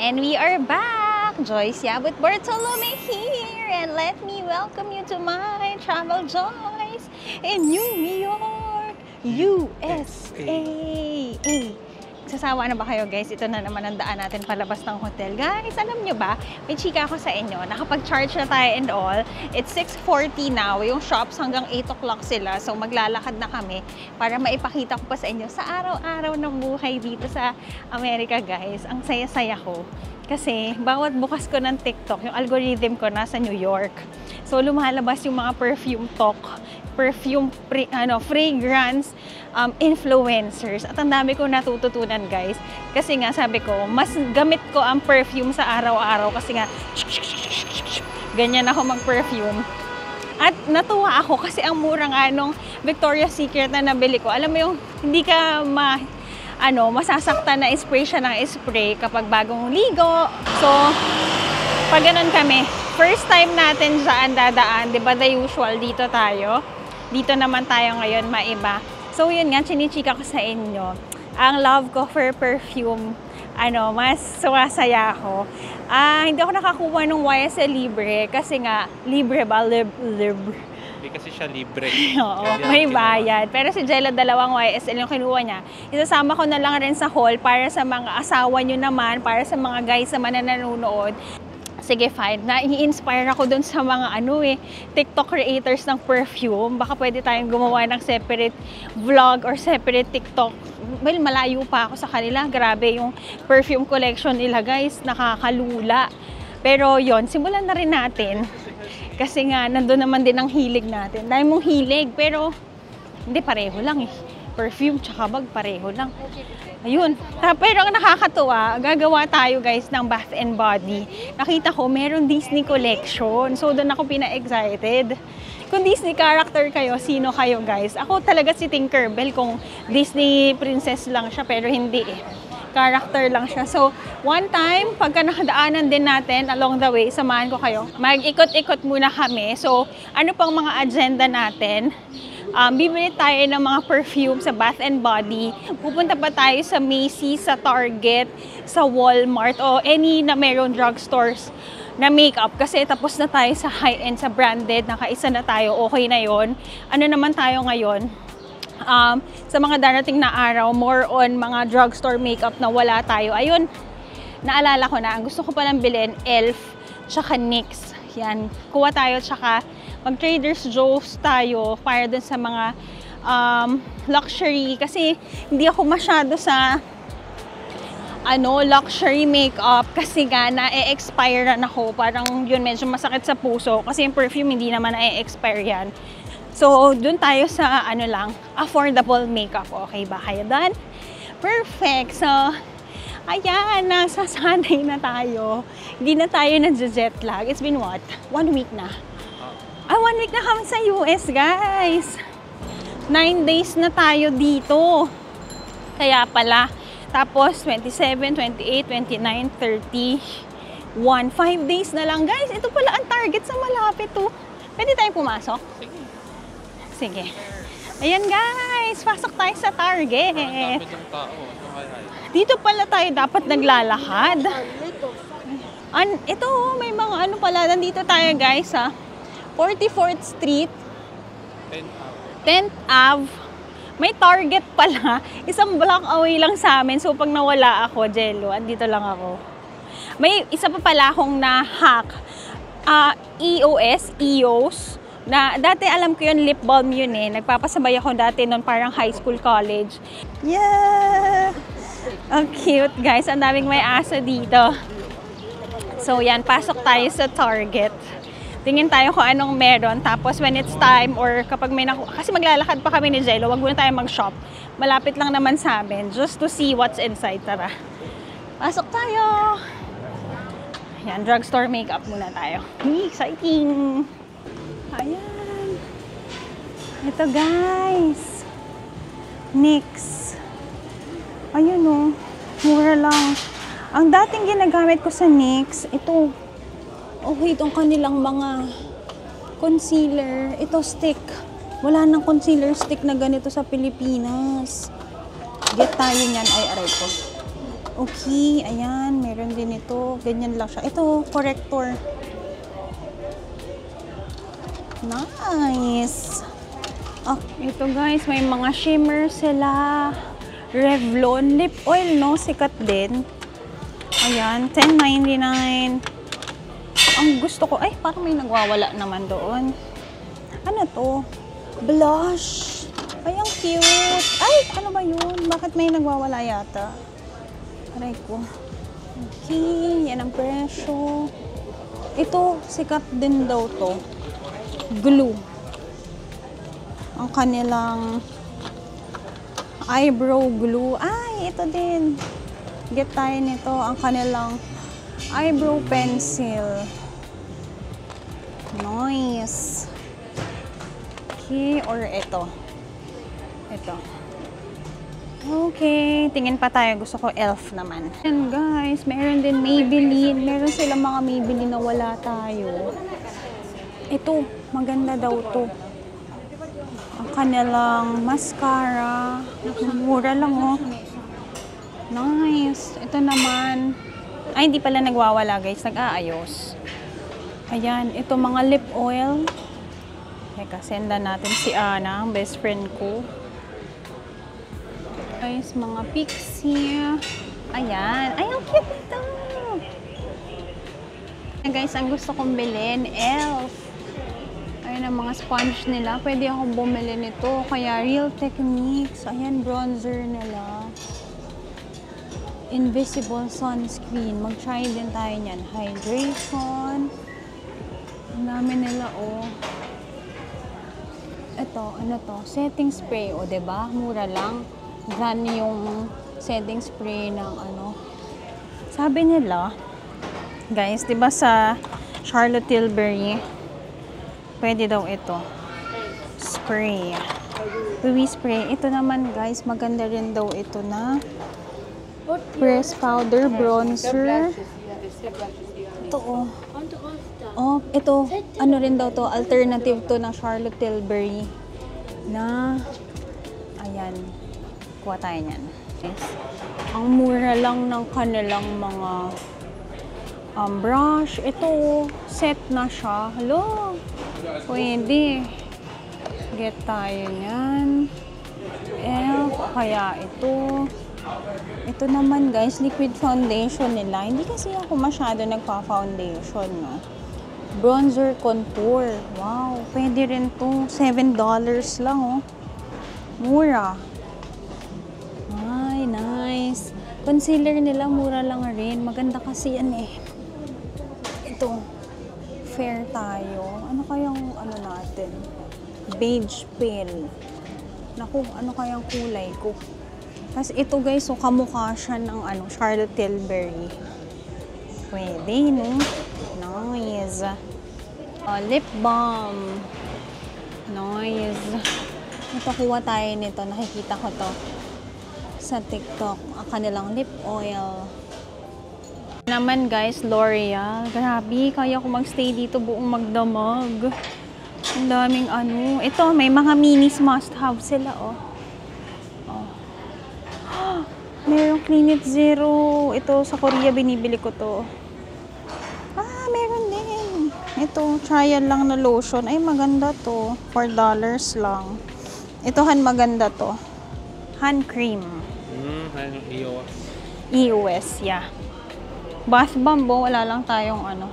And we are back! Joyce Yabut Bartolome here! And let me welcome you to my travel Joyce in New York, USA! Sasawa na ba kayo guys? Ito na naman ang daan natin palabas ng hotel. Guys, alam nyo ba? May chika ako sa inyo. Nakapag-charge na tayo and all. It's 6:40 now. Yung shops hanggang 8 o'clock sila. So maglalakad na kami para maipakita ko pa sa inyo sa araw-araw ng buhay dito sa Amerika guys. Ang saya-saya ko. Kasi bawat bukas ko ng TikTok, yung algorithm ko nasa New York. So lumalabas yung mga perfume talk, fragrance influencers. At ang dami ko natututunan guys. Kasi nga sabi ko, mas gamit ko ang perfume sa araw-araw kasi nga ganyan ako mag-perfume. At natuwa ako kasi ang mura nga nung Victoria's Secret na nabili ko. Alam mo yung hindi ka masasaktan na spray siya ng spray kapag bagong ligo. So, pag ganun kami, first time natin saan dadaan, di ba the usual dito tayo? Dito naman tayo ngayon, maiba. So, yun nga, chinichika ko sa inyo. Ang love ko for perfume, mas sumasaya ako. Hindi ako nakakuha ng YSL Libre kasi nga, libre ba? Libre. Hindi kasi siya libre. Oo, may bayad. Pero si Jella, dalawang YSL yung kinuha niya. Isasama ko na lang rin sa haul para sa mga asawa nyo naman, para sa mga guys naman na nanonood. Sige, fine. Na-i-inspire ako dun sa mga TikTok creators ng perfume. Baka pwede tayong gumawa ng separate vlog or separate TikTok. Well, malayo pa ako sa kanila. Grabe yung perfume collection nila, guys. Nakakalula. Pero yon, simulan na rin natin. Kasi nga, nandun naman din ang hilig natin. Dahil mong hilig, pero hindi pareho lang eh. Perfume tsaka bag, pareho lang. Ayun. Pero ang nakakatuwa, gagawa tayo guys ng Bath and Body. Nakita ko, meron Disney collection. So, doon ako pina-excited. Kung Disney character kayo, sino kayo guys? Ako talaga si Tinkerbell kung Disney princess lang siya, pero hindi eh. Character lang siya. So, one time, pagka nakadaanan din natin along the way, samahan ko kayo. Mag-ikot-ikot muna kami. So, ano pang mga agenda natin? Bibili tayo ng mga perfume sa Bath and Body. Pupunta pa tayo sa Macy's, sa Target, sa Walmart, o any na meron drugstores na makeup. Kasi tapos na tayo sa high-end, sa branded, nakaisa na tayo, okay na yon. Ano naman tayo ngayon? Sa mga darating na araw, more on mga drugstore makeup na wala tayo. Ayun, naalala ko na, ang gusto ko palang bilhin, e.l.f. tsaka NYX. Yan, kuha tayo tsaka mag-Trader's Joe's tayo para dun sa mga luxury. Kasi hindi ako masyado sa luxury makeup kasi nga na-expire na ako. Parang yun, medyo masakit sa puso kasi yung perfume hindi naman na-expire yan. So, dun tayo sa affordable makeup. Okay ba kayo dun? Perfect! So, ayan, nasasanay na tayo. Hindi na tayo nag-jet lag. It's been what? 1 week na. 1 week na kami sa US, guys. 9 days na tayo dito. Kaya pala. Tapos, 27, 28, 29, 30, 5 days na lang, guys. Ito pala ang Target sa malapit, oh. Pwede tayong pumasok? Sige. Ayan, guys. Pasok tayo sa Target. Dito pala tayo dapat naglalakad. Ito, may mga pala. Nandito tayo, guys, 44th Street, 10th Ave. May Target pala. Isang block away lang sa amin. So, pag nawala ako, Jello, andito lang ako. May isa pa pala akong na-hack. EOS. Na, dati alam ko yun, lip balm yun eh. Nagpapasabay ako dati noon parang high school, college. Yeah! Ang cute, guys. Ang daming may aso dito. So, yan. Pasok tayo sa Target. Tingin tayo kung anong meron. Tapos, when it's time or kapag may kasi maglalakad pa kami ni Jello, wag muna tayo mag-shop. Malapit lang naman sa amin. Just to see what's inside. Tara. Pasok tayo! Yan. Drugstore makeup muna tayo. Exciting! Ayan. Ito, guys. NYX. Ayun, oh. Mura lang. Ang dating ginagamit ko sa NYX, ito. Okay, itong kanilang mga concealer. Ito, stick. Wala nang concealer stick na ganito sa Pilipinas. Get tayo niyan. Ay, aray ko. Okay, ayan, meron din ito. Ganyan lang siya. Ito, corrector. Nice. Oh, ito guys, may mga shimmer sila. Revlon lip oil, no? Sikat din. Ayan, $10.99. Ang gusto ko, ay, parang may nagwawala naman doon. Ano to? Blush. Ay, ang cute. Ay, ano ba yun? Bakit may nagwawala yata? Aray ko. Okay, yan ang presyo. Ito, sikat din daw to. Glue. Ang kanilang eyebrow glue. Ay, ito din. Get tayo nito. Ang kanilang eyebrow pencil. Nice. Okay, or ito. Ito. Okay, tingin pa tayo. Gusto ko elf naman. And guys, meron din Maybelline. Meron silang mga Maybelline na wala tayo. Ito, maganda daw to. Ang kanilang mascara. Mura lang, oh. Nice. Ito naman. Ay, hindi pala nagwawala, guys. Nag-aayos. Ayan, ito mga lip oil. Teka, sendan natin si Ana, ang best friend ko. Guys, mga Pixie. Ayan. Ay, ang cute ito. Guys, ang gusto kong bilhin, elf. Ayan ang mga sponge nila. Pwede akong bumili nito. Kaya Real Techniques. Ayan, bronzer nila. Invisible sunscreen. Mag-try din tayo niyan. Hydration. Ang dami nila, oh. Ito, ano to? Setting spray, oh, diba? Mura lang. Yan yung setting spray ng ano. Sabi nila, guys, diba sa Charlotte Tilbury, pwede daw ito. Spray. Dewy spray. Ito naman, guys, maganda rin daw ito na press powder bronzer. Ito, oh. Oh, ito, ano rin daw to, alternative to ng Charlotte Tilbury na, ayan, kuha tayo niyan. Yes. Ang mura lang ng kanilang mga brush. Ito, set na siya. Hello, pwede. Get tayo niyan. Kaya ito. Ito naman, guys, liquid foundation nila. Hindi kasi ako masyado nagpa-foundation, no? Bronzer contour. Wow, pwede rin to. $7 lang, oh. Mura. Ay, nice. Concealer nila, mura lang rin. Maganda kasi yan, eh. Ito. Fair tayo. Ano kayang, ano natin? Beige pale. Naku, ano kayang kulay ko? Kasi ito, guys, so kamukha siya ng, ano, Charlotte Tilbury. Pwede, no? Nice. Lip balm. Nice. Ito, kuha tayo nito. Nakikita ko to sa TikTok. Ang kanilang lip oil. Naman, guys, L'Oreal. Grabe, kaya ko magstay dito buong magdamag. Ang daming ano. Ito, may mga minis must-have sila, oh. Merong Clean It Zero. Ito, sa Korea, binibili ko to. Meron din. Ito, trial lang na lotion. Ay, maganda to. $4 lang. Ito, maganda to. Hand cream. EOS. EOS, yeah. Bath bomb, wala lang tayong ano.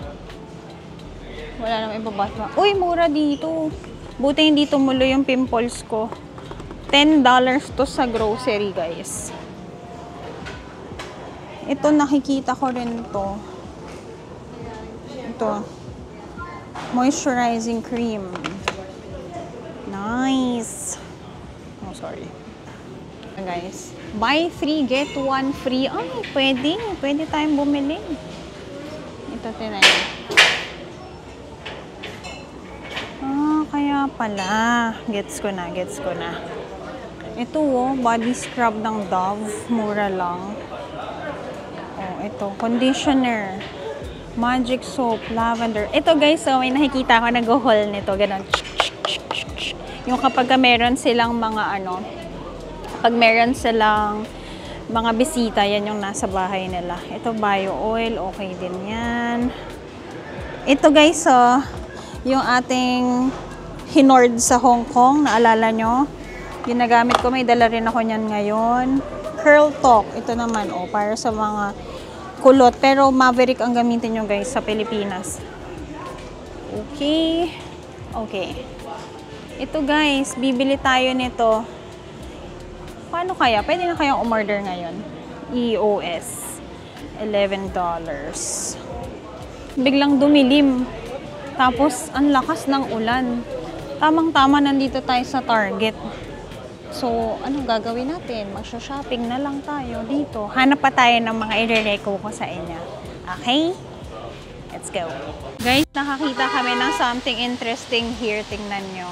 Wala lang iba bath bomb. Uy, mura dito. Buti hindi tumulo yung pimples ko. $10 to sa grocery, guys. Ito, nakikita ko rin to. Ito. Moisturizing cream. Nice. Oh, sorry. Guys, buy 3, get 1 free. Ay, pwede. Pwede tayong bumili. Ito, tinayin. Kaya pala. Gets ko na, gets ko na. Ito, oh, body scrub ng Dove. Mura lang. Ito, conditioner, magic soap, lavender. Ito, guys, so may nakikita ko nag-haul nito, ganun. Yung kapag meron silang mga ano, pag meron silang mga bisita, yan yung nasa bahay nila. Ito, bio oil, okay din yan. Ito guys, yung ating Hinord sa Hong Kong, naalala nyo? Ginagamit ko, may dala rin ako niyan ngayon. Curl Talk, ito naman, para sa mga kulot. Pero Maverick ang gamitin nyo guys sa Pilipinas. Okay. Okay. Ito guys, bibili tayo nito. Paano kaya? Pwede na kayang umorder ngayon. EOS. $11. Biglang dumilim. Tapos, ang lakas ng ulan. Tamang-tama nandito tayo sa Target. So, anong gagawin natin? Magsha-shopping na lang tayo dito. Hanap pa tayo ng mga i-reco ko sa inyo. Okay? Let's go. Guys, nakakita kami ng something interesting here. Tingnan nyo.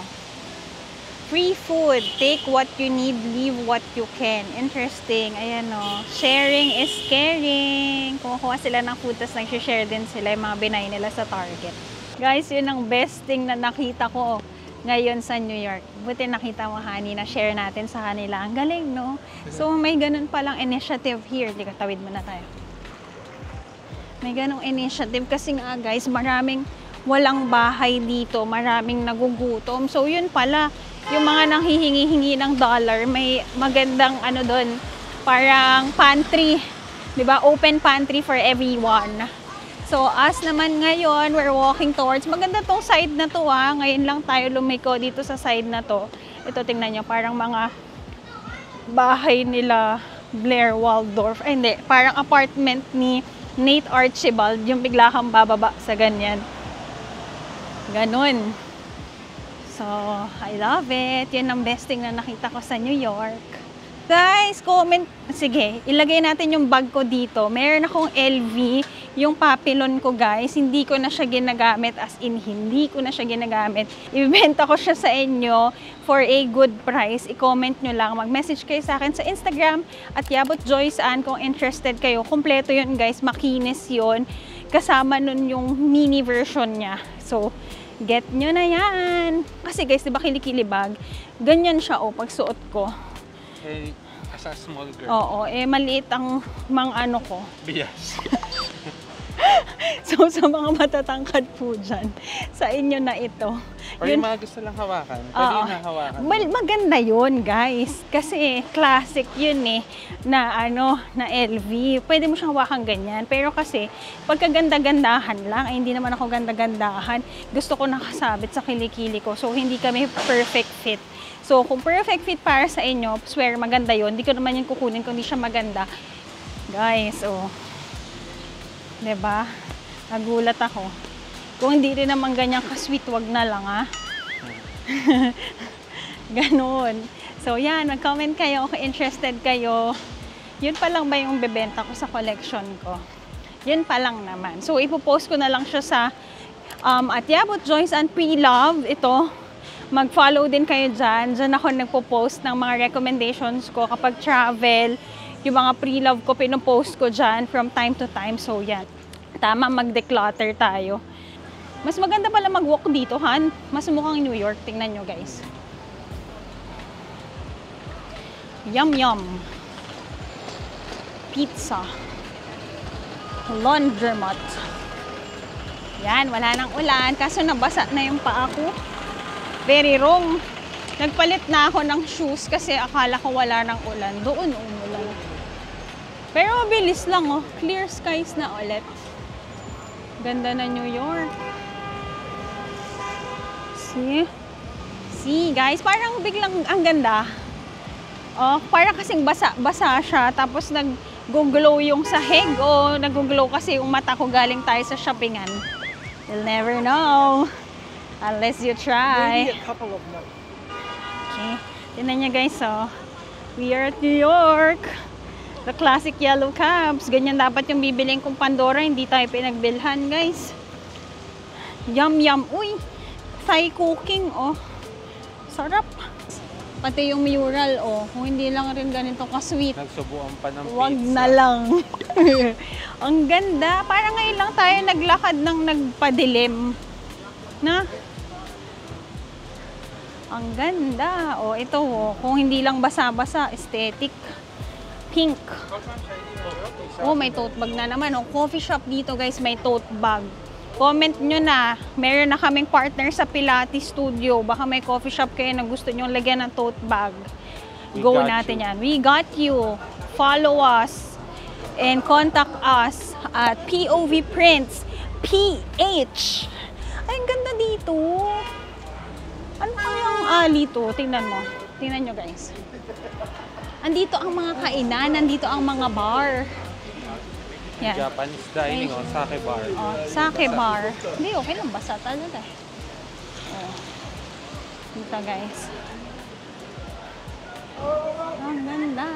Free food. Take what you need, leave what you can. Interesting. Ayan o. Sharing is caring. Kumukuha sila ng food, tapos nag-share din sila yung mga binay nila sa Target. Guys, yun ang best thing na nakita ko ngayon sa New York. Buti nakita mo, honey, na share natin sa kanila. Ang galing, no? So, may ganun palang initiative here. Di ka, tawid muna tayo. May ganung initiative kasi nga, guys, maraming walang bahay dito. Maraming nagugutom. So, yun pala, yung mga nanghihingi-hingi ng dollar, may magandang ano doon, parang pantry. Diba? Open pantry for everyone. So, us naman ngayon, we're walking towards, maganda tong side na to ngayon lang tayo lumiko dito sa side na to. Ito, tingnan nyo, parang mga bahay nila Blair Waldorf. Ay, hindi, parang apartment ni Nate Archibald, yung bigla kang bababa sa ganyan. Ganon. So, I love it. Yan ang best thing na nakita ko sa New York. Guys, comment. Sige, ilagay natin yung bag ko dito. Meron akong LV, yung papillon ko guys. Hindi ko na siya ginagamit, as in, hindi ko na siya ginagamit. Ibibenta ko siya sa inyo for a good price. I-comment nyo lang. Mag-message kayo sa akin sa Instagram at Yabut Joyce Ann kung interested kayo. Kompleto yun guys, makinis yun. Kasama nun yung mini version niya. So, get nyo na yan. Kasi guys, diba kilikili bag? Ganyan siya pag suot ko. Eh, as a small girl. Oo, maliit ang mga ano ko. Bias. So, sa mga matatangkad po dyan, sa inyo na ito. Or yung mga gusto lang hawakan. Pwede yung hawakan. Maganda yun, guys. Kasi classic yun na na LV. Pwede mo siyang hawakan ganyan. Pero kasi, pagkaganda-gandahan lang, hindi naman ako ganda-gandahan. Gusto ko nakasabit sa kilikili ko. So, hindi kami perfect fit. So, kung perfect fit para sa inyo, swear, maganda yun. Hindi ko naman yung kukunin kung hindi siya maganda. Guys, diba? Nagulat ako. Kung hindi rin naman ganyan ka-sweet, wag na lang, Ganon. So, yan. Mag-comment kayo kung interested kayo. Yun pa lang ba yung bebenta ko sa collection ko? Yun pa lang naman. So, ipopost ko na lang siya sa at Yabut Joyce and Pre-Love. Ito. Mag-follow din kayo dyan. Dyan ako nagpo-post ng mga recommendations ko kapag travel. Yung mga pre-love ko, pinopost ko dyan from time to time. So, yan. Tama, mag-declutter tayo. Mas maganda pala mag-walk dito, Han. Mas mukhang New York. Tingnan nyo, guys. Yum, yum. Pizza. Laundromat. Yan, wala nang ulan. Kaso nabasa na yung paa ko. Very wrong. Nagpalit na ako ng shoes kasi akala ko wala ng ulan. Doon umulan. Pero mabilis lang, Clear skies na ulit. Ganda na New York. See, guys, parang biglang ang ganda. Parang kasing basa siya. Tapos nag-glow yung sahig. Nag-glow kasi yung mata ko galing tayo sa shoppingan. You'll never know. Unless you try. Maybe a couple of months. Okay. Tignan niyo guys, we are at New York. The classic yellow cabs. Ganyan dapat yung bibiling kong Pandora. Hindi tayo pinagbilhan, guys. Yum, yum. Uy, Thai cooking, Sarap. Pati yung mural, Kung hindi lang rin ganito ka-sweet. Nagsubuan pa ng Wag pizza. na lang. Ang ganda. Parang ngayon lang tayo naglakad ng nagpadilim. Na? Ang ganda. Ito, kung hindi lang basa-basa, aesthetic. pink. Oh, may tote bag na naman. Oh, coffee shop dito guys, may tote bag. Comment nyo na, meron na kaming partner sa Pilates Studio. Baka may coffee shop kayo na gusto nyo lagyan ng tote bag. Go natin yan. We got you. Follow us and contact us at POV Prints PH. Ay, ang ganda dito. Ano kayang alley to? Tingnan mo. Tingnan nyo guys. Andito ang mga kainan, nandito ang mga bar. Yan. Japanese dining, o sake bar. Oh, sake bar. Hindi, okay lang. Basta talaga. Oh. Dito guys. Ang ganda.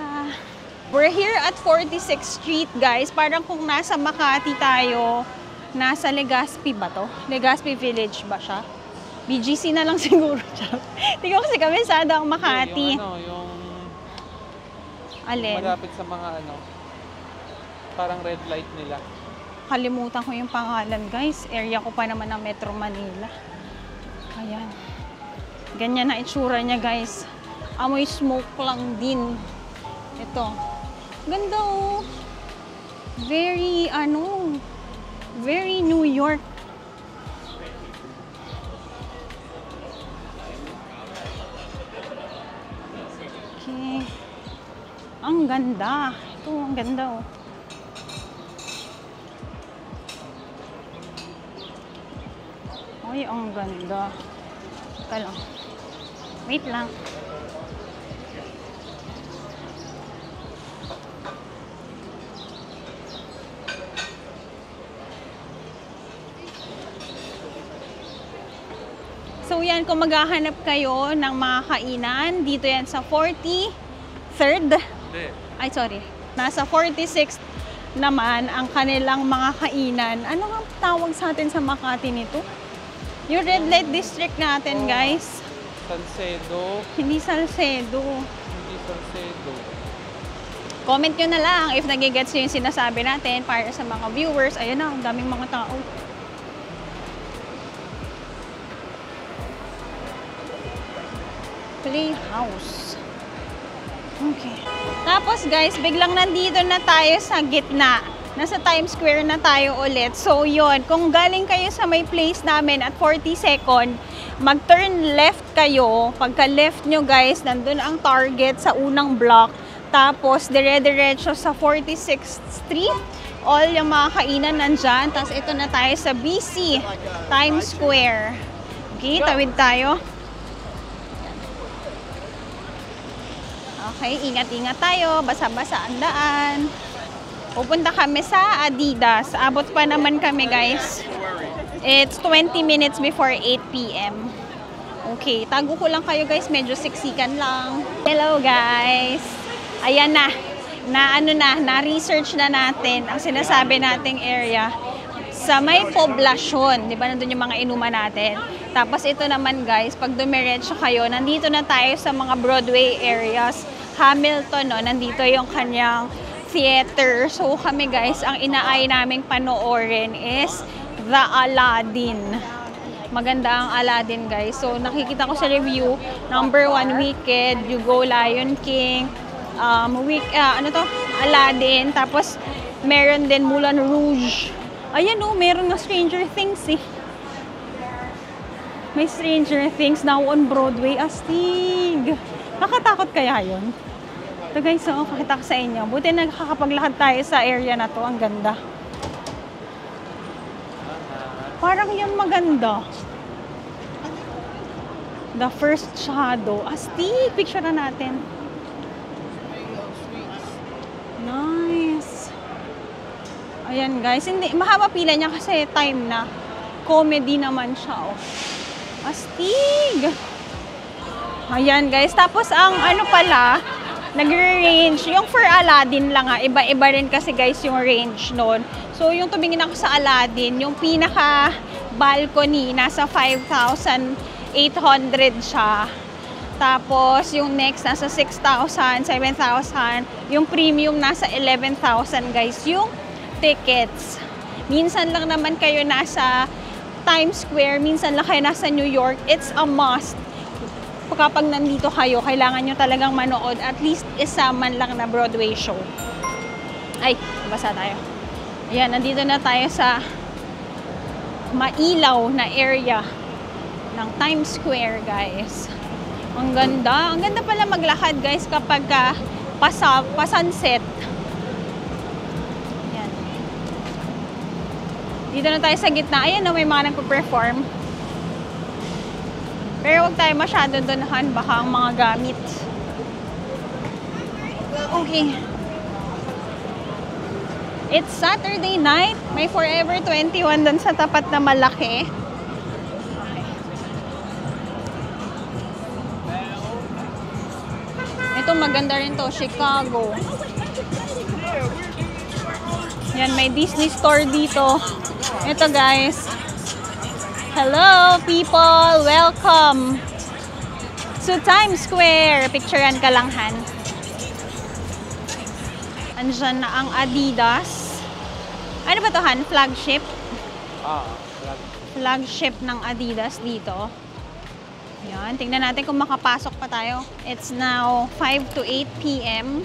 We're here at 46th Street guys. Parang kung nasa Makati tayo, nasa Legazpi ba to? Legazpi Village ba siya? BGC na lang siguro siya. Hindi ko kasi kami sada ang Makati. Yung Alin? malapit sa mga parang red light nila. Kalimutan ko yung pangalan guys. Area ko pa naman ng Metro Manila. Ayan. Ganyan na itsura niya guys. Amoy smoke lang din. Ito. Ganda oh. Very very New York. Okay. Ang ganda. Ito, ang ganda oh. Ay, ang ganda. Teka lang. Wait lang. So yan, kung maghahanap kayo ng mga kainan, dito yan sa 43rd. Ay, sorry. Nasa 46th naman ang kanilang mga kainan. Ano nga tawag sa atin sa Makati nito? Yung red light district natin, guys. Salcedo. Hindi Salcedo. Hindi Salcedo. Comment nyo na lang if nagigets nyo yung sinasabi natin para sa mga viewers. Ayun na, ang daming mga tao. Playhouse. Okay. Tapos guys, biglang nandito na tayo sa gitna. Nasa Times Square na tayo ulit. So yon, kung galing kayo sa may place namin at 42nd, mag-turn left kayo. Pagka left nyo guys, nandun ang Target sa unang block. Tapos dire-diretso sa 46th Street. All yung mga kainan nandyan. Tapos ito na tayo sa BC, Times Square. Okay, tawid tayo. Okay, ingat-ingat tayo. Basa-basa ang daan. Pupunta kami sa Adidas. Abot pa naman kami, guys. It's 20 minutes before 8 p.m. Okay, tago ko lang kayo, guys. Medyo siksikan lang. Hello, guys. Ayan na. Na-research na natin ang sinasabi nating area sa may poblasyon. Di ba, nandun yung mga inuman natin. Tapos ito naman, guys, pag dumiretso kayo, nandito na tayo sa mga Broadway areas. Hamilton, no? Nandito yung kanyang theater. So kami guys, ang inaay naming panoorin is The Aladdin. Maganda ang Aladdin guys. So nakikita ko sa review, number 1 Wicked, You Go Lion King, Aladdin, tapos meron din Moulin Rouge. Ayan o, meron nga Stranger Things eh. May Stranger Things now on Broadway. Astig! Nakatakot kaya yun? Ito guys, so, pakita ko sa inyo. Buti nakakapaglakad tayo sa area na to. Ang ganda. Parang yun maganda. The First Shadow. Astig! Picture na natin. Nice. Ayan guys. Hindi, mahaba pila niya kasi time na. Comedy naman siya. Oh. Astig! Ayan guys. Tapos ang ano pala, nagre-range. Yung for Aladdin lang ha. Iba-iba rin kasi guys yung range nun. So yung tumingin ako sa Aladdin, yung pinaka balcony, nasa 5,800 siya. Tapos yung next, nasa 6,000, 7,000. Yung premium, nasa 11,000 guys. Yung tickets. Minsan lang naman kayo nasa Times Square. Minsan lang kayo nasa New York. It's a must. kapag nandito kayo, kailangan nyo talagang manood at least isa man lang na Broadway show. Ay, basa tayo. Ayan, nandito na tayo sa mailaw na area ng Times Square, guys. Ang ganda. Ang ganda pala maglakad, guys, kapag pa-sunset. Ayan. Dito na tayo sa gitna. Ayan na, may mga nagpo-perform. Pero huwag tayo masyado donahan, baka ang mga gamit. Okay. It's Saturday night. May Forever 21 doon sa tapat na malaki. Okay. Ito maganda rin to, Chicago. Yan, may Disney store dito. Ito guys. Hello people! Welcome to Times Square. Picturean ka lang, Han. Andyan na ang Adidas. Ano ba to, Han? Flagship? Flagship ng Adidas dito. Yan. Tingnan natin kung makapasok pa tayo. It's now 5 to 8 p.m.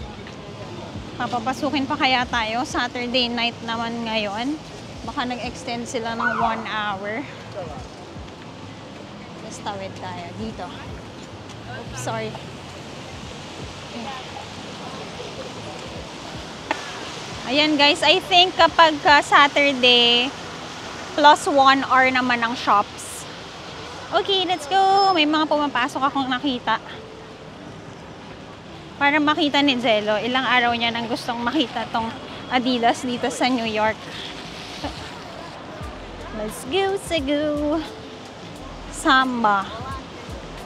Papapasukin pa kaya tayo. Saturday night naman ngayon. Baka nag-extend sila ng 1 hour. Let's tawid tayo dito. Oops, sorry. Ayan guys, I think kapag Saturday, plus 1 hour naman ang shops. Okay, let's go! May mga pumapasok akong nakita. Para makita ni Jello, ilang araw niya nang gustong makita tong Adidas dito sa New York. Let's go, go! Samba.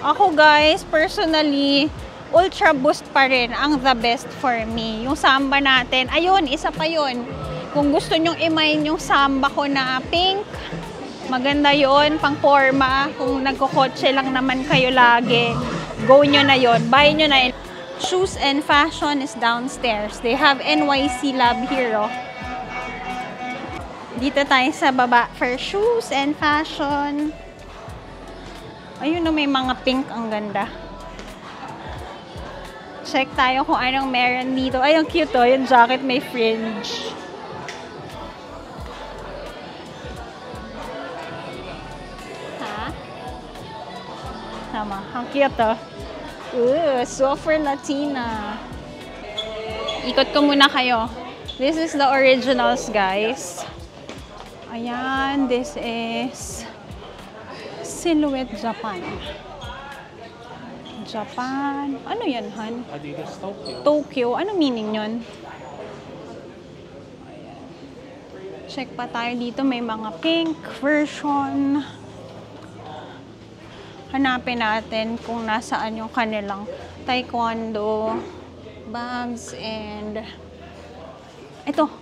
Ako guys, personally, Ultra Boost pa rin ang the best for me. Yung Samba natin, ayun, isa pa yun. Kung gusto nyong imayin yung Samba ko na pink, maganda yun, pang forma. Kung nagkukotse lang naman kayo lagi, go nyo na yun, buy nyo na yun. Shoes and fashion is downstairs. They have NYC Lab here, oh. Dito tayo sa baba for shoes and fashion. Ayun na, may mga pink, ang ganda. Check tayo kung anong meron dito. Ay, ang cute oh, yung jacket may fringe. Ha? Tama, ang cute oh. Super Latina. Ikot ko muna kayo. This is the originals, guys. Ayan, this is Silhouette Japan. Japan. Ano yan, Han? Adidas Tokyo. Tokyo. Ano meaning yun? Ayan. Check pa tayo dito. May mga pink version. Hanapin natin kung nasaan yung kanilang taekwondo bags and ito.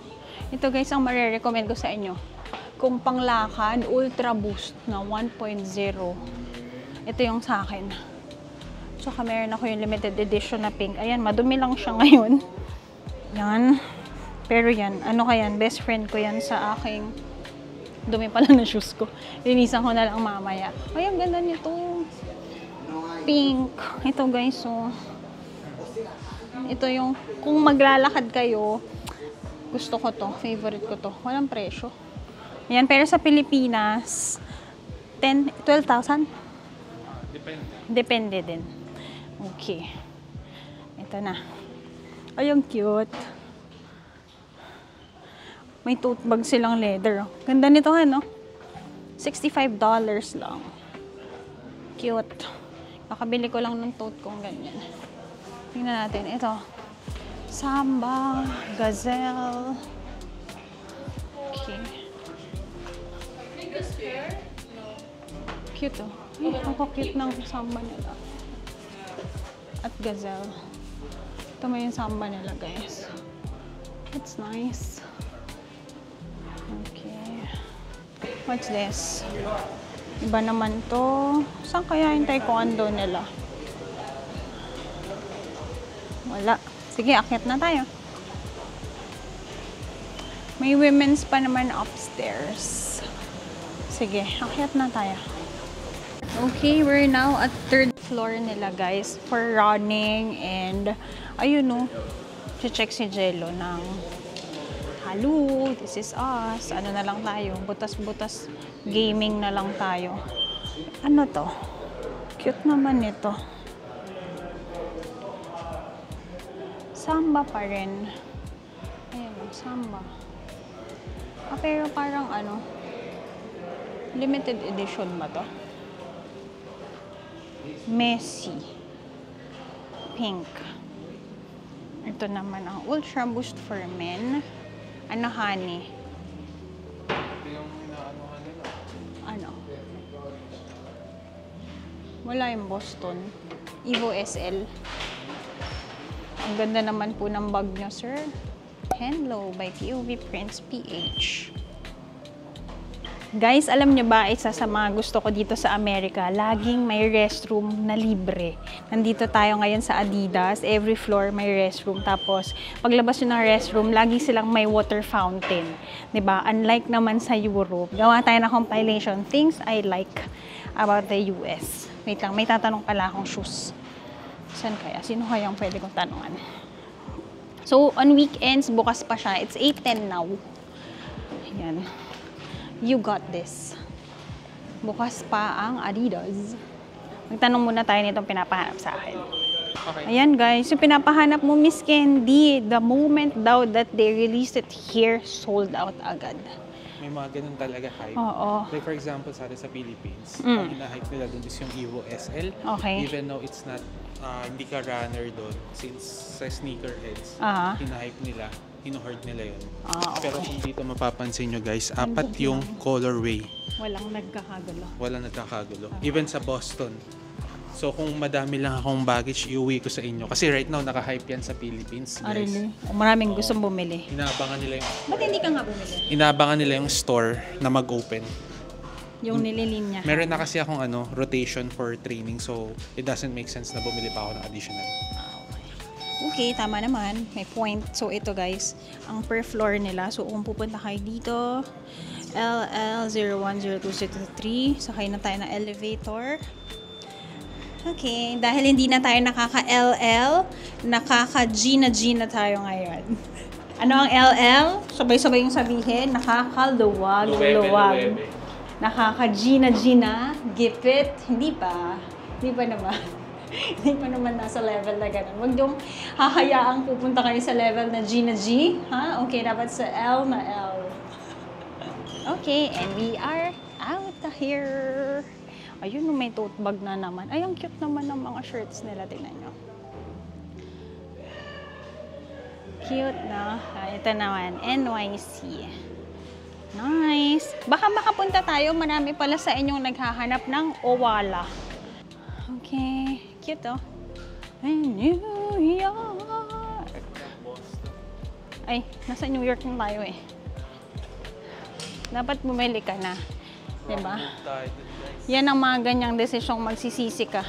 Ito guys ang marirecommend ko sa inyo. Kung panglakad, Ultra Boost na 1.0. Ito yung sa akin. Tsaka meron ako yung limited edition na pink. Ayan, madumi lang siya ngayon. Yan. Pero yan, ano ka yan? Best friend ko yan sa aking dumi pala na shoes ko. Linisan ko na lang mamaya. Ay, ang ganda nito. Pink. Ito guys, so. Ito yung, kung maglalakad kayo, gusto ko to. Favorite ko to. Walang presyo. Yan, pero sa Pilipinas, 12,000? Depende. Depende din. Okay. Ito na. Ay, ang cute. May tote bag silang leather. Ganda nito, no? $65 lang. Cute. Kakabili ko lang ng tote kong ganyan. Tingnan natin. Ito. Samba. Gazelle. Okay. Cute, oh. Ay, ang cute ng samba nila. At Gazelle. Ito mo yung samba nila, guys. It's nice. Okay. What's this? Iba naman to. Saan kaya yung taekwondo nila? Wala. Sige, akyat na tayo. May women's pa naman upstairs. Sige, akyat na tayo. Okay, we're now at 3rd floor nila guys for running and ayun no, check si Jello ng hello, this is us. Ano na lang tayo, butas-butas gaming na lang tayo. Ano to? Cute naman ito. Samba pa rin. Ayan, samba. Pero parang ano, limited edition ba to? Messi. Pink. Ito naman ang Ultra Boost for Men. Ano, honey? Ito yung inaanuhan nila. Ano? Wala yung Boston. Evo SL. Ang ganda naman po ng bag nyo, sir. Hello by POV Prince PH. Guys, alam nyo ba, isa sa mga gusto ko dito sa Amerika, laging may restroom na libre. Nandito tayo ngayon sa Adidas, every floor may restroom. Tapos, paglabas nyo ng restroom, lagi silang may water fountain. 'Di ba? Unlike naman sa Europe, gawa tayo ng compilation, things I like about the US. Wait lang, may tatanong pala akong shoes. Saan kaya? Sino kayang pwede kong tanungan? So, on weekends, bukas pa siya. It's 8:10 now. Ayan. You got this. Bukas pa ang Adidas. Magtanong muna tayo nitong pinapahanap sa akin. Okay. Ayan guys, yung pinapahanap mo, Miss Candy, the moment daw that they released it here, sold out agad. May mga ganun talaga hype. Oo. Like for example, sa Philippines, ang hina-hype nila doon is yung Evo SL. Okay. Even though it's not, hindi ka runner doon, since sa sneakerheads, hina-hype nila, hino-hard nila yun. Okay. Pero kung dito mapapansin nyo guys, apat yung colorway. Walang nagkakagulo. Walang nagkakagulo. Even sa Boston. So kung madami lang akong baggage, iuwi ko sa inyo. Kasi right now, naka-hype yan sa Philippines, guys. Really? Maraming gustong bumili. Inaabangan nila yung... Ba't hindi ka nga bumili? Inaabangan nila yung store na mag-open. Yung nililinya. Meron na kasi akong rotation for training, so it doesn't make sense na bumili pa ako ng additional. Okay, tama naman. May point. So, ito guys, ang per floor nila. So, kung pupunta kayo dito, LL010263, sakay na tayo ng elevator. Okay, dahil hindi na tayo nakaka-LL, nakaka-G na tayo ngayon. Ano ang LL? Sabay-sabay yung sabihin, nakakaluwag-luwag. Nakaka-G na, gipit. Hindi pa. Hindi pa naman. Hindi pa naman nasa level na ganun. Huwag yung hahayaang pupunta kayo sa level na G. Ha? Okay, dapat sa L na L. Okay, and we are out here. Ayun, may tote bag na naman. Ay, ang cute naman ng mga shirts nila. Tingnan nyo. Cute, no? Ito naman, NYC. Nice. Baka makapunta tayo. Marami pala sa inyong naghahanap ng Owala. Okay. Cute, oh. New York. Ay, nasa New York na tayo eh. Dapat bumili ka na. Diba? Yan ang mga ganyang desisyong magsisisi ka.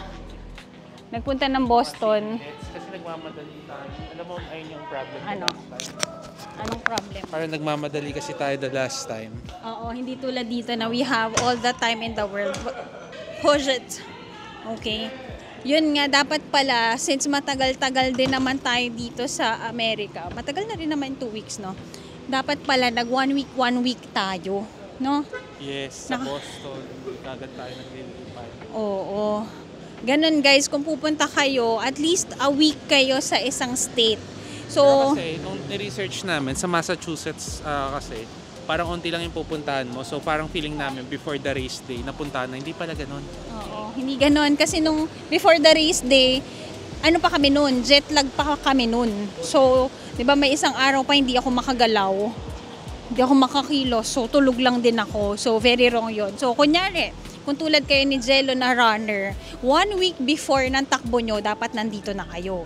Nagpunta ng Boston. Kasi nagmamadali tayo. Alam mo, ayun yung problem. Ano? Anong problem? Parang nagmamadali kasi tayo the last time. Oo, hindi tulad dito na we have all the time in the world. Push it. Okay. Yun nga, dapat pala, since matagal-tagal din naman tayo dito sa Amerika, matagal na rin naman 2 weeks, no? Dapat pala, nag 1 week tayo, no? Yes, sa Boston. Kagad tayo naglilipad. Oo. Ganun guys, kung pupunta kayo, at least a week kayo sa isang state. So, pero kasi, nung ni-research namin, sa Massachusetts kasi, parang onti lang yung pupuntahan mo. So parang feeling namin before the race day, napuntahan na. Hindi pala ganun. Oo, hindi ganun. Kasi nung before the race day, ano pa kami nun? Jet lag pa kami nun. So, di ba may isang araw pa hindi ako makagalaw. Hindi ako makakilos. So, tulog lang din ako. So, very wrong yun. So, kunyari, kung tulad kayo ni Jello na runner, 1 week before ng takbo nyo, dapat nandito na kayo.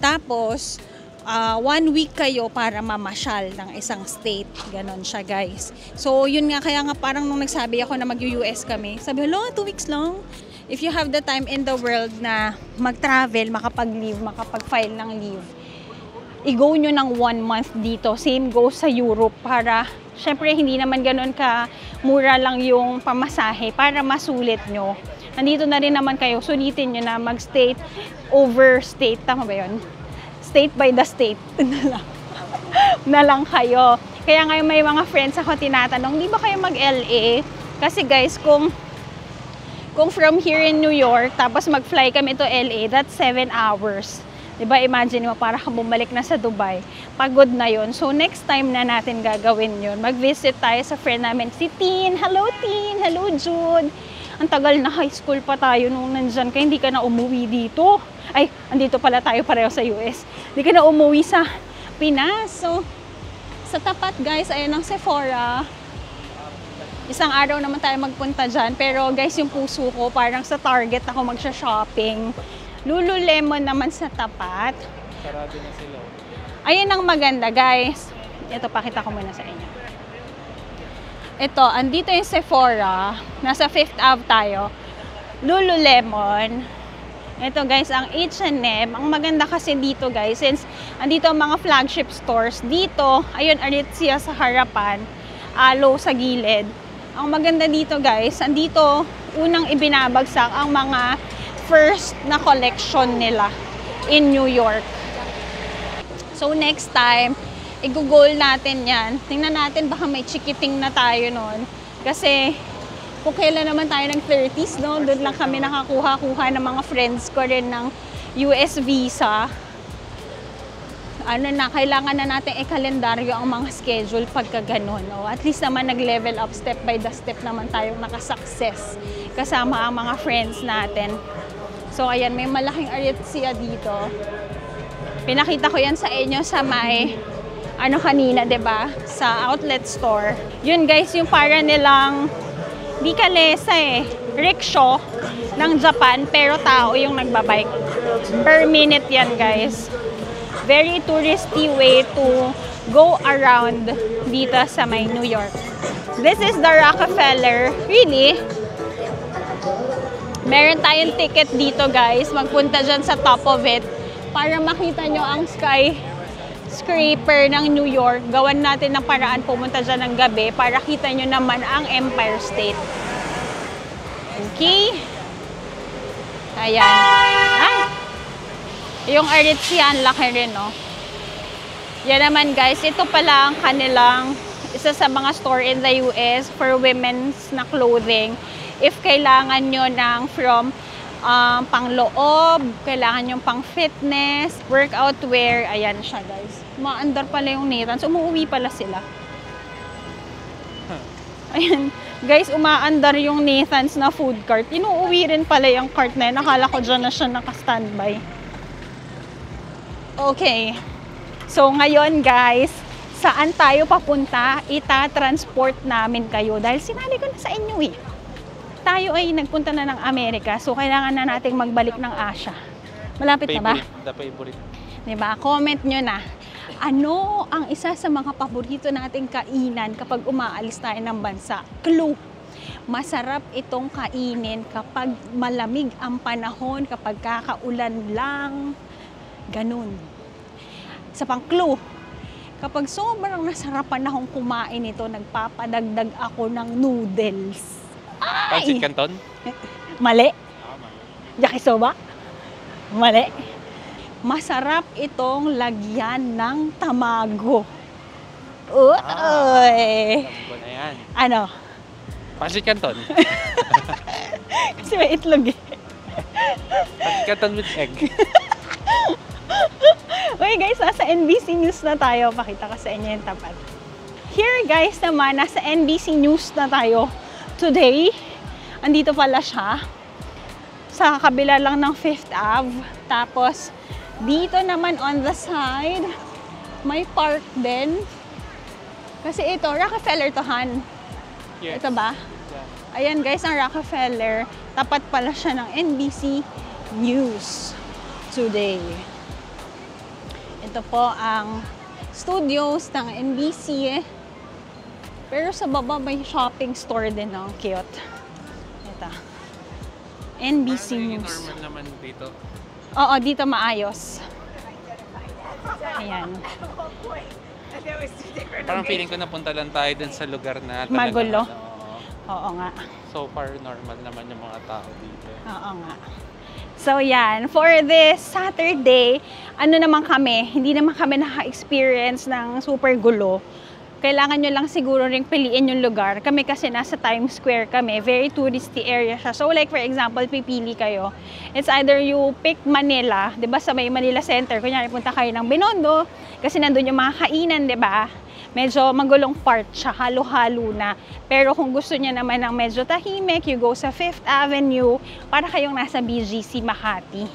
Tapos, 1 week kayo para mamasyal ng isang state. Ganon siya, guys. So, yun nga, kaya nga parang nung nagsabi ako na mag-US kami, sabi, 2 weeks lang. If you have the time in the world na mag-travel, makapag-leave, makapag-file ng leave, i-go nyo ng 1 month dito. Same goes sa Europe para, syempre, hindi naman ganon ka mura lang yung pamasahe para masulit nyo nandito na rin naman kayo, sulitin nyo na mag-state over state. Tama ba yun? State by the state. na lang kayo. Kaya ngayon may mga friends ako tinatanong, di ba kayo mag-LA? Kasi guys, kung from here in New York, tapos mag-fly kami to LA, that's 7 hours. Diba, imagine mo, para kang bumalik na sa Dubai. Pagod na yon. So, next time na natin gagawin yun. Mag-visit tayo sa friend namin, si Tin. Hello, Tin. Hello, Jude. Ang tagal na high school pa tayo nung nandyan ka. Hindi ka na umuwi dito. Ay, andito pala tayo pareho sa US. Hindi ka na umuwi sa Pinas. So, sa tapat, guys, ayan ang Sephora. Isang araw naman tayo magpunta dyan. Pero, guys, yung puso ko, parang sa Target ako magsha-shopping. Lululemon naman sa tapat. Sarado na sila. Ayun ang maganda, guys. Ito, pakita ko muna sa inyo. Ito, andito yung Sephora. Nasa 5th Ave tayo. Lululemon. Ito, guys, ang H&M. Ang maganda kasi dito, guys, since andito ang mga flagship stores. Dito, ayun, Aritzia sa harapan. Alo sa gilid. Ang maganda dito, guys, andito unang ibinabagsak ang mga first na collection nila in New York. So next time, i-google natin yan. Tingnan natin baka may chikiting na tayo nun. Kasi kung kailan naman tayo ng 30s, no? Doon lang kami nakakuha-kuha ng mga friends ko rin ng US visa. Ano na, kailangan na natin i-kalendaryo ang mga schedule pagka ganun. No? At least naman nag-level up step by the step naman tayong nakasuccess kasama ang mga friends natin. So, ayan, may malaking Aritzia dito. Pinakita ko yan sa inyo sa may, ano kanina, diba? Sa outlet store. Yun, guys, yung para nilang, di kalesa rickshaw ng Japan, pero tao yung nagbabike. Per minute yan, guys. Very touristy way to go around dito sa may New York. This is the Rockefeller. Really? Meron tayong ticket dito, guys. Magpunta dyan sa top of it para makita nyo ang skyscraper ng New York. Gawan natin ng paraan pumunta dyan ng gabi para kita nyo naman ang Empire State. Okay? Ayan. Ay! Yung Aritzia, ang laki rin, no? Yan naman, guys. Ito pala ang kanilang isa sa mga store in the US for women's na clothing. If kailangan nyo ng from pangloob, kailangan nyo pang fitness, workout wear, ayan siya, guys. Maandar pala yung Nathans. Umuwi pala sila. Ayan. Guys, umaandar yung Nathans na food cart. Inuuwi rin pala yung cart na yun. Nakala ko dyan na siya naka-standby. Okay. So, ngayon, guys, saan tayo papunta? Ita-transport namin kayo. Dahil sinali ko na sa inyo tayo ay nagpunta na ng Amerika, so kailangan na nating magbalik ng Asia. Malapit na ba? Favorite. Diba? Comment nyo na. Ano ang isa sa mga paborito nating kainan kapag umaalis tayo ng bansa? Clue. Masarap itong kainin kapag malamig ang panahon, kapag kakaulan lang. Ganun. Sa pang clue. Kapag sobrang nasarapan akong kumain ito, nagpapadagdag ako ng noodles. Pancit Canton? Mali. Yakisoba? Mali. Masarap itong lagyan ng tamago. Uy! Alam ko na yan. Ano? Pancit Canton. Kasi may itlog Pancit Canton with egg. Okay guys, nasa NBC News na tayo. Pakita ko sa inyo yung tapat. Here guys naman, nasa NBC News na tayo. Today, andito pala siya. Sa kabila lang ng 5th Ave. Tapos, dito naman on the side, may park din. Kasi ito, Rockefeller to, Han. Yes. Ito ba? Yeah. Ayan guys, ang Rockefeller. Tapat pala siya ng NBC News today. Ito po ang studios ng NBC. Pero sa baba may shopping store din, no? Cute. Ito. NBC News. Normal naman dito. Oo, dito maayos. Ayan. Parang feeling ko napunta lang tayo dun sa lugar na talagang, Magulo. Oo nga. So far, normal naman yung mga tao dito. Oo nga. So yan, for this Saturday, ano naman kami, hindi naman kami naka-experience ng super gulo. Kailangan nyo lang siguro rin piliin yung lugar. Kami kasi nasa Times Square kami, very touristy area siya. So like for example, pipili kayo. It's either you pick Manila, 'di ba, sa may Manila Center. Kunyari punta kayo ng Binondo kasi nandun yung mga kainan, 'di ba? Medyo magulong part siya, halo-halo na. Pero kung gusto niya naman ng medyo tahimik, you go sa Fifth Avenue para kayong nasa BGC Makati.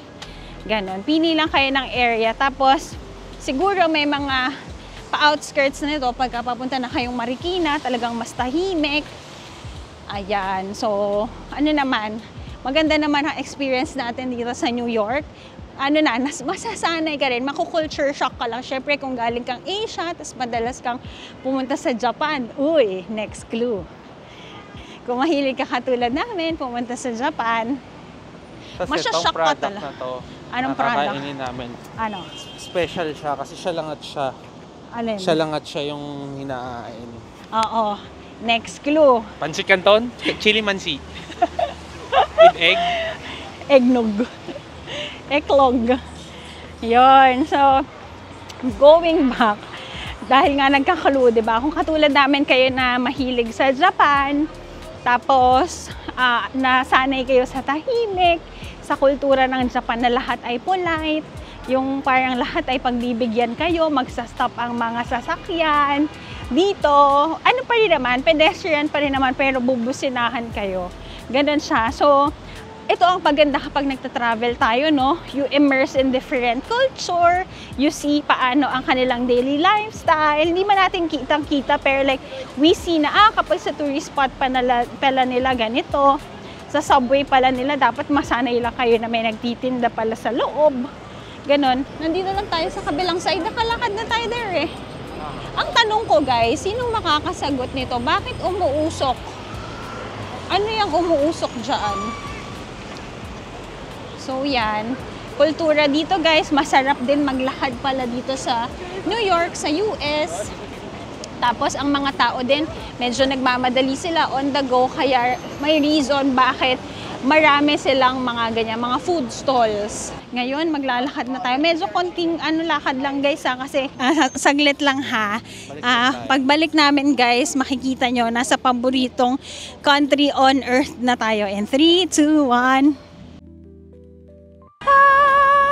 Ganon. Pili lang kayo ng area. Tapos siguro may mga pa-outskirts na nito, pagka papunta na kayong Marikina, talagang mas tahimik. Ayan. So, ano naman, maganda naman ang experience natin dito sa New York. Ano na, masasanay ka rin, maku-culture shock ka lang. Syempre, kung galing kang Asia, tapos madalas kang pumunta sa Japan, uy, next clue. Kung mahilig ka katulad namin, pumunta sa Japan, masya-shock ka talaga. Na to, anong product? Nakakainin namin. Ano? Special siya kasi siya lang at siya. Alin? Siya lang at siya yung hinaain. Oo. Next clue. Pansit Canton, chili mansi. With egg. Eggnog. Eklog. Yun. So, going back, dahil nga nagkakalo, diba? Kung katulad namin kayo na mahilig sa Japan, tapos nasanay kayo sa tahimik, sa kultura ng Japan na lahat ay polite, yung parang lahat ay pagbibigyan kayo, magsa-stop ang mga sasakyan. Dito, ano pa rin naman, pedestrian pa rin naman, pero bubusinahan kayo. Ganon siya. So, ito ang paganda kapag nagta-travel tayo, no? You immerse in different culture, you see paano ang kanilang daily lifestyle. Hindi man natin kitang-kita, pero like, we see na, kapag sa tourist spot pala nila ganito, sa subway pala nila, dapat masanay lang kayo na may nagtitinda pala sa loob. Ganon. Nandito lang tayo sa kabilang side. Nakalakad na tayo there eh. Ang tanong ko guys, sinong makakasagot nito? Bakit umuusok? Ano yung umuusok dyan? So yan. Kultura dito guys, masarap din maglakad pala dito sa New York, sa US. Tapos ang mga tao din, medyo nagmamadali sila on the go. Kaya may reason bakit marami silang mga ganyan, mga food stalls. Ngayon, maglalakad na tayo. Medyo konting lakad lang guys kasi saglit lang ha. Pagbalik namin guys, makikita nyo, nasa paboritong country on earth na tayo. In 3, 2, 1.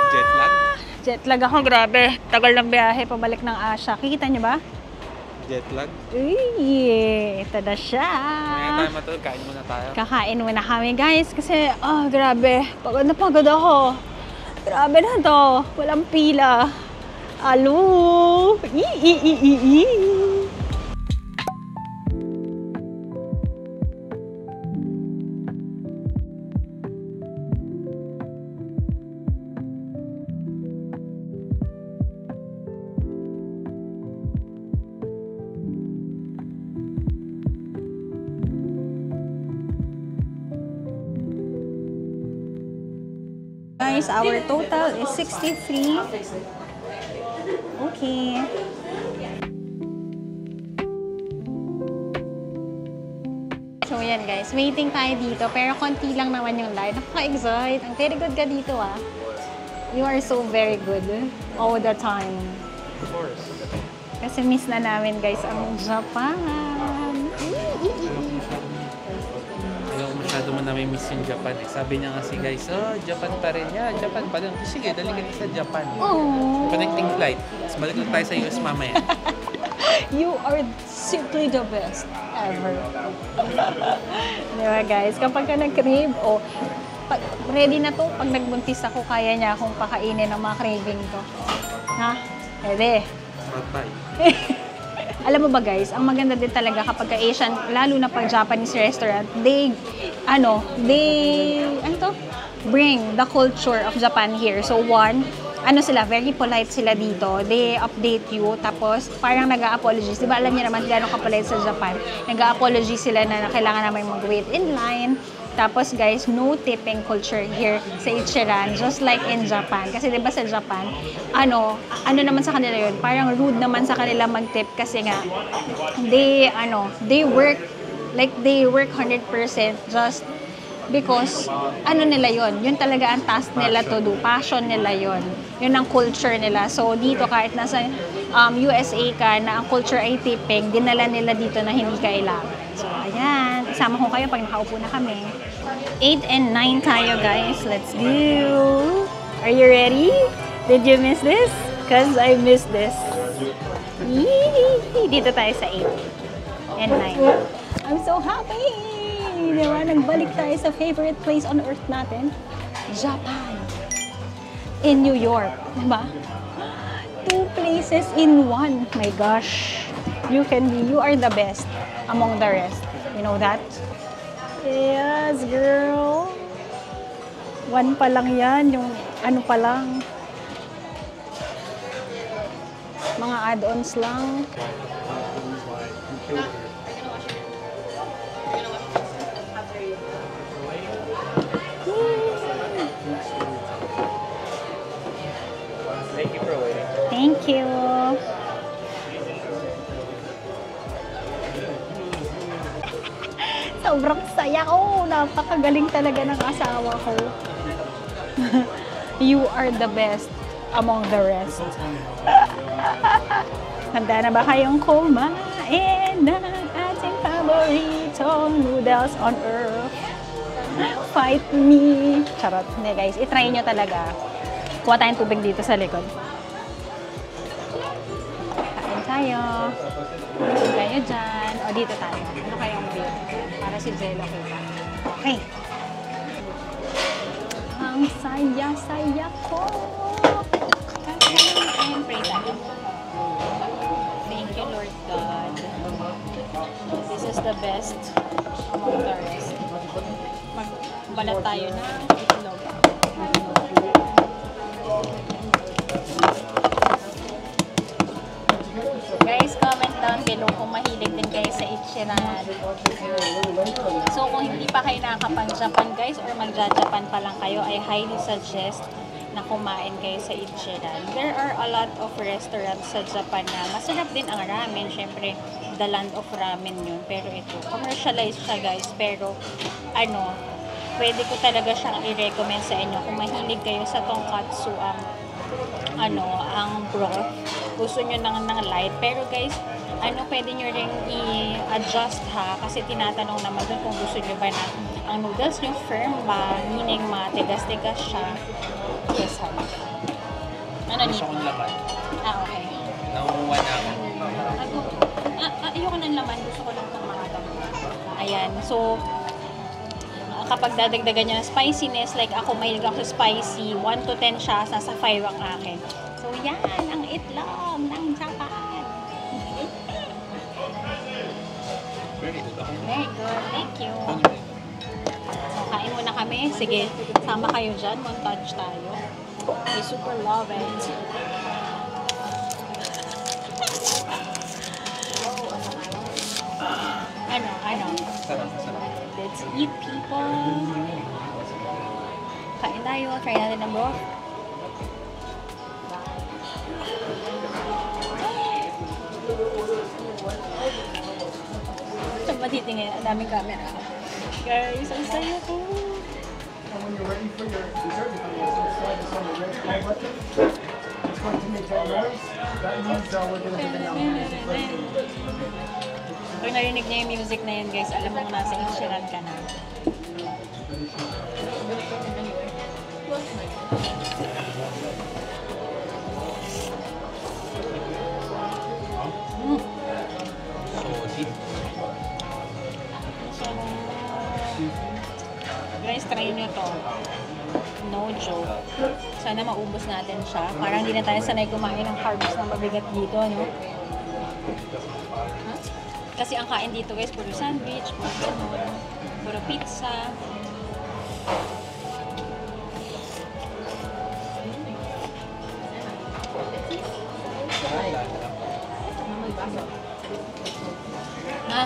Jet lag? Jet lag ako, grabe. Tagal ng biyahe, pabalik ng Asia. Kikita nyo ba? Jet lag? Uy, ito na siya. Kaya tayo matulog, kain muna tayo. Kakain muna kami guys kasi, grabe. Pagod na pagod ako. Grabe na to. Walang pila. Alo. Guys, our total is 63. Okay. So yan guys, waiting tayo dito pero konti lang naman yung line. Nakaka-excite. Ang very good ka dito ah. You are so very good all the time. Of course. Kasi miss na namin guys ang Japan. Ayaw masyado mo na may miss yung Japan eh. Sabi niya kasi guys, Japan pa rin niya. Japan pa rin. Sige, dali ka sa Japan. Oh. Connecting flight. Tapos balik lang tayo sa US mamaya. You are simply the best ever. Diba guys, kapag ka nag-crave, ready na to. Pag nagbuntis ako, kaya niya akong pakainin ng mga craving ko. Ha? Pwede. Bye. Alam mo ba guys, ang maganda din talaga kapag ka-Asian, lalo na pag Japanese restaurant, they bring the culture of Japan here. So one, very polite sila dito. They update you, tapos parang nag-a-apologies. Diba alam niyo naman gano'ng ka-polite sa Japan. Nag-a-apology sila na kailangan namin mag-wait in line. Tapos guys, no tipping culture here sa Ichiran, just like in Japan. Kasi diba sa Japan, ano naman sa kanila yun, parang rude naman sa kanila mag-tip kasi nga, they work Like, they work 100% just because, ano nila yon, yun talaga ang task nila to do, passion nila yon, yun ang culture nila. So, dito kahit nasa USA ka na ang culture ay tipping, dinala nila dito na hindi kailangan. So, ayan, isama ko kayo pag nakaupo na kami. 8 and 9 tayo, guys. Let's go! Are you ready? Did you miss this? Because I missed this. Yee! Dito tayo sa 8 and 9. I'm so happy! Diba? Nagbalik tayo sa favorite place on earth natin, Japan. In New York. Diba? 2 places in 1. My gosh. You are the best among the rest. You know that? Yes, girl. 1 pa lang yan. Yung ano pa lang. Mga add-ons lang. Thank you for waiting. Thank you. Sobrang saya ko. Napakagaling talaga ng asawa ko. You are the best among the rest. Handa na ba kayong kumain ng ating paboritong noodles on earth? Fight me! Charot. Hindi guys, itry nyo talaga. Kuha tayong tubig dito sa likod. Kain tayo. Kayo dyan. O dito tayo. Ano kayong view? Para si Jello kita. Okay. Ang saya-saya ko. And pray tayo. Thank you, Lord God. This is the best among the rest. Magbalat tayo ng itlog. Guys, comment down below kung mahilig din kayo sa Ichiran. So, kung hindi pa kayo nakakapag-Japan guys or magja-Japan pa lang kayo, I highly suggest na kumain kayo sa Ichiran. There are a lot of restaurants sa Japan na masarap din ang ramen. Siyempre, the land of ramen yun. Pero ito, commercialized siya guys. Pero, ano, pwede ko talaga siyang i-recommend sa inyo kung mahilig kayo sa tonkatsu ang broth. Gusto nyo ng light. Pero guys, pwede nyo ring i-adjust ha. Kasi tinatanong naman doon kung gusto nyo ba na ang noodles nyo firm ba, meaning matigas-tigas siya. Yes, ha. Ano Gusto kong laman. Okay. Nakukuha na ako. Ayoko ng laman. Gusto ko lang ng mga dami. Ayan. So, kapag dadagdagan nyo ng spiciness, like ako, mahilig ako spicy, 1 to 10 siya, nasa 5 ang akin. So, yan ang itlog ng Japan. Very good ako. Very good. Thank you. So, kain muna kami. Sige, sama kayo dyan. Montage tayo. I super love it. Ano? Sarap. Let's eat, people. Kain tayo. Try natin ang broth. Saan matitingin? Ang daming camera. Guys, ang saya ko. And when you're ready for your dessert, you can also slide this on the red play button. It's going to make that noise. That means we're going to hit the now. Pag narinig niya yung music na yun, guys, alam mo nasa Ichiran ka na. Guys, try nyo to. No joke. Sana maubos natin siya. Parang hindi na tayo sanay kumain ng carbs na mabigat dito, no? Huh? Kasi ang kain dito guys, puro sandwich, puro ganun, puro pizza.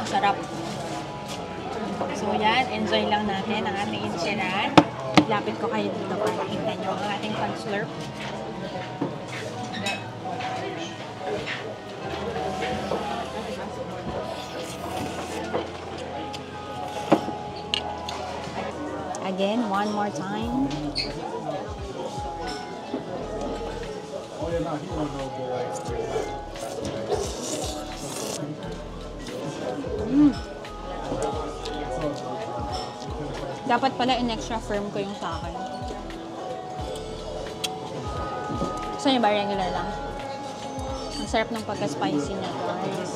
Sarap. So yan, enjoy lang natin ang ating Ichiran. Lapit ko kayo dito para makita nyo ang ating pag-slurp. again, one more time. Dapat pala in-extra firm ko yung sa akin. Gusto niyo ba regular lang? Ang sarap ng pagka-spicy niya, guys.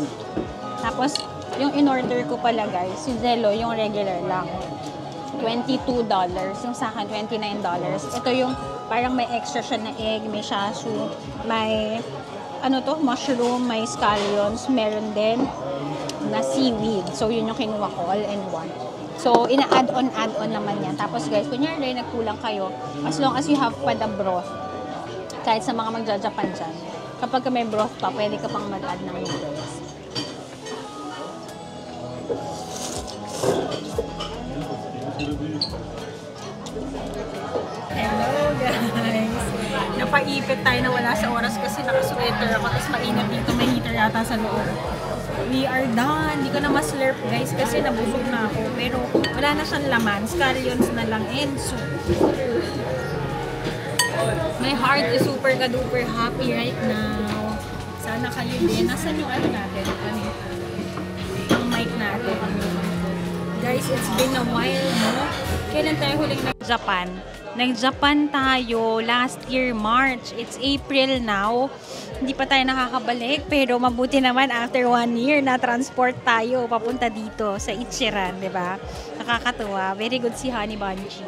Tapos, yung in-order ko pala, guys, si Zello, yung regular lang. $22. Yung sa akin, $29. Ito yung parang may extra siya na egg, may shasu, may mushroom, may scallions, meron din na seaweed. So, yun yung kinuha ko, all in one. So, ina-add-on naman yan. Tapos guys, kunyari nagkulang kayo, as long as you have pa the broth, kahit sa mga magja-Japan dyan, kapag may broth pa, pwede ka pang mag-add ng noodles. Hello guys! Napaipit tayo na wala sa oras kasi naka-sweater ako, tapos mainit dito, may heater yata sa loob. We are done. Hindi ko na ma-slurp guys kasi nabusog na ako. Pero wala na siyang laman. Scallions na lang and soup. My heart is super ka-duper happy right now. Sana kayo din. Nasaan yung natin? Ang mic natin. Guys, it's been a while, no? Kailan tayo huling nag-Japan? Nag-Japan tayo last year, March. It's April now. Hindi pa tayo nakakabalik, pero mabuti naman after 1 year na transport tayo papunta dito sa Ichiran, di ba? Nakakatuwa. Very good si Honey Bunchi.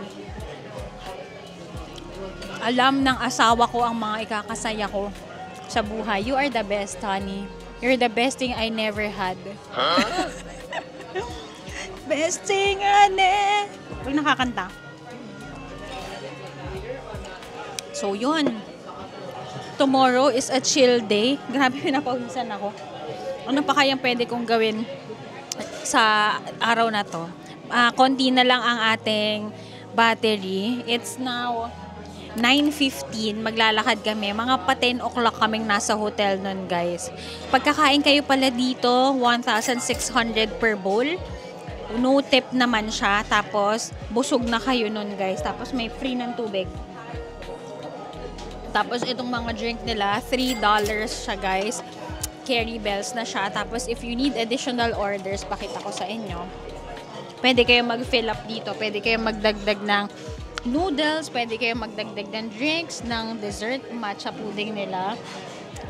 Alam ng asawa ko ang mga ikakasaya ko sa buhay. You are the best, Honey. You're the best thing I never had. Huh? Best thing I never... Pag nakakanta. So, yun. Tomorrow is a chill day. Grabe, pinapawisan ako. Ano pa kayang pwede kong gawin sa araw na to? Konti na lang ang ating battery. It's now 9:15. Maglalakad kami. Mga pa 10 o'clock kaming nasa hotel nun, guys. Pagkakain kayo pala dito, 1,600 per bowl. No tip naman siya. Tapos, busog na kayo nun, guys. Tapos, may free ng tubig. Tapos, itong mga drink nila, $3 siya, guys. Carry bells na siya. Tapos, if you need additional orders, pakita ko sa inyo. Pwede kayo mag-fill up dito. Pwede kayo magdagdag ng noodles. Pwede kayo magdagdag ng drinks, ng dessert, matcha pudding nila.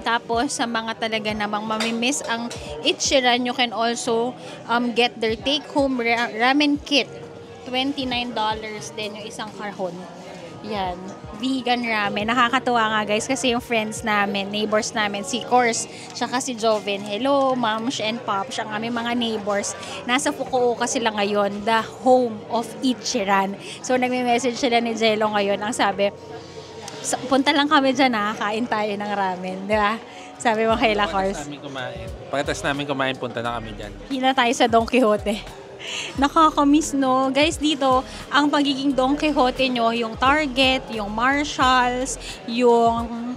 Tapos, sa mga talaga namang mamimiss ang Ichiran, you can also get their take-home ramen kit. $29 din yung isang kahon. Yan. Vegan ramen. Nakakatuwa nga guys kasi yung friends namin, neighbors namin, si Kors, tsaka si Joven. Hello, Moms and Pops, ang aming mga neighbors. Nasa Fukuoka sila ngayon, the home of Ichiran. So, nagme-message sila ni Jello ngayon. Ang sabi, punta lang kami dyan kain tayo ng ramen. Di ba? Sabi mo kay La Kors. Pagkatapos namin kumain, punta na kami dyan. Hila tayo sa Don Quixote. Nakakamiss, no? Guys, dito, ang pagiging Don Quixote nyo, yung Target, yung Marshalls, yung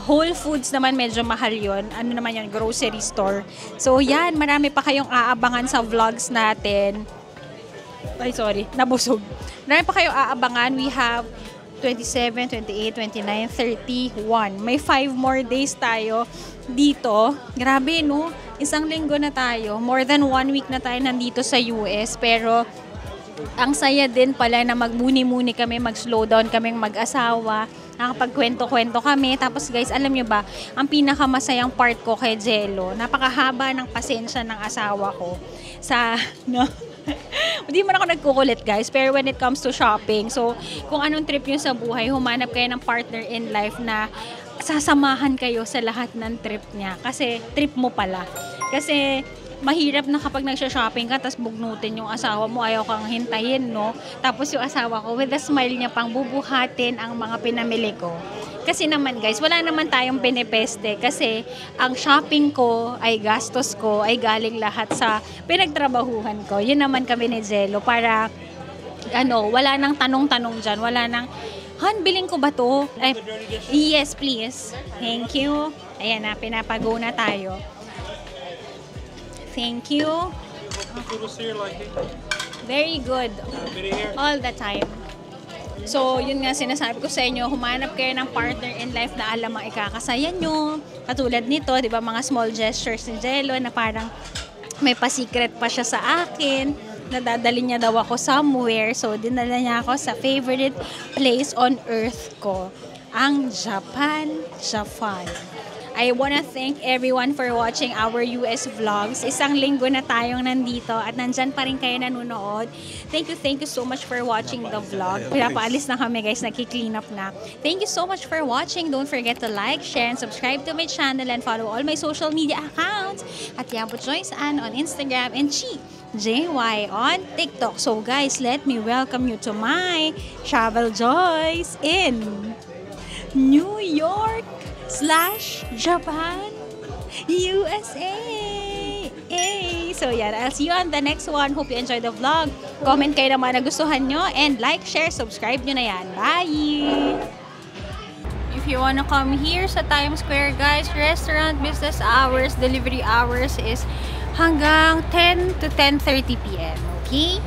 Whole Foods naman, medyo mahal yon. Ano naman yun? Grocery store. So, yan. Marami pa kayong aabangan sa vlogs natin. Ay, sorry. Nabusog. Marami pa kayong aabangan. We have 27, 28, 29, 31. May 5 more days tayo dito. Grabe, no? Isang linggo na tayo. More than 1 week na tayo nandito sa US. Pero, ang saya din pala na magmuni-muni kami, mag-slow down kaming mag-asawa. Nakapagkwento-kwento kami. Tapos guys, alam nyo ba, ang pinakamasayang part ko kay Jello, napakahaba ng pasensya ng asawa ko sa, no? Hindi man ako nagkukulit guys, pero when it comes to shopping, so kung anong trip nyo sa buhay, humanap kayo ng partner in life na sasamahan kayo sa lahat ng trip niya. Kasi trip mo pala. Kasi mahirap na kapag nagsha-shopping ka, tapos bugnutin yung asawa mo, ayaw kang hintayin, no? Tapos yung asawa ko, with a smile niya pang bubuhatin ang mga pinamili ko. Kasi naman guys, wala naman tayong pinipeste kasi ang shopping ko ay gastos ko ay galing lahat sa pinagtrabahuhan ko. Yun naman kami ni Jello para wala nang tanong-tanong dyan. Wala nang, Han, biling ko ba to? Ay, yes, please. Thank you. Ayan na, pinapago na tayo. Thank you. churros here like it? Very good. Very here. All the time. So, yun nga sinasabi ko sa inyo, humanap kayo ng partner in life na alam ang ikakasaya nyo. Katulad nito, di ba, mga small gestures ni Jello na parang may pa-secret pa siya sa akin. Nadadali niya daw ako somewhere. So, dinala niya ako sa favorite place on earth ko, ang Japan. I wanna thank everyone for watching our US vlogs. Isang linggo na tayong nandito at nandyan pa rin kayo nanonood. Thank you so much for watching the vlog. Pinapaalis na kami guys, nagki-clean up na. Thank you so much for watching. Don't forget to like, share, and subscribe to my channel and follow all my social media accounts at Yabo Joyce Ann on Instagram and Chi JY on TikTok. So guys, let me welcome you to my Travel Joyce in New York / Japan, USA. So yan, I'll see you on the next one. Hope you enjoyed the vlog. Comment kayo naman na gustuhan nyo and like, share, subscribe nyo na yan. Bye! If you wanna come here sa Times Square guys, restaurant business hours, delivery hours is hanggang 10 to 10:30 p.m. Okay?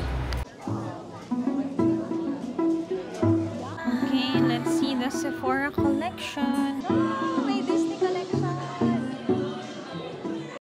Okay, let's see the Sephora collection.